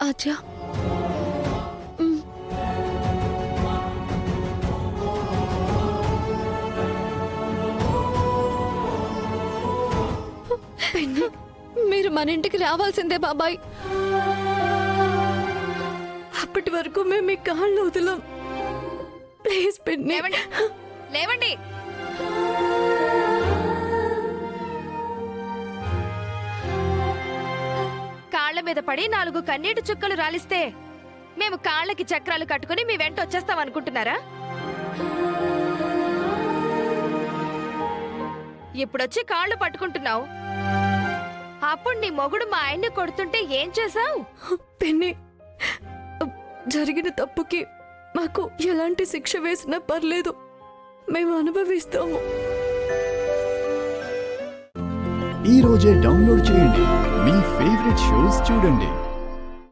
ఆద్య పిన్ని, మీరు మన ఇంటికి రావాల్సిందే బాబాయ్. అప్పటి వరకు మేము మీ కాళ్ళు వదలం. ప్లీజ్ పిన్ని. లేవండి, లేవండి. కాళ్ల మీద పడి 4 కన్నీటి చుక్కలు రాలిస్తే మేము కాళ్ళకి చక్రాలు కట్టుకుని మీ వెంట వచ్చేస్తాం అనుకుంటున్నారా? ఇప్పుడొచ్చి కాళ్ళు పట్టుకుంటున్నావు. అప్పుడు నీ మొగుడు మా ఆయన్ని కొడుతుంటే ఏం చేశావు? పిన్ని, జరిగిన తప్పుకి మాకు ఎలాంటి శిక్ష వేసినా పర్లేదు, మేము అనుభవిస్తాము. ఈ రోజే డౌన్లోడ్ చేయండి, మీ ఫేవరెట్ షోస్ చూడండి.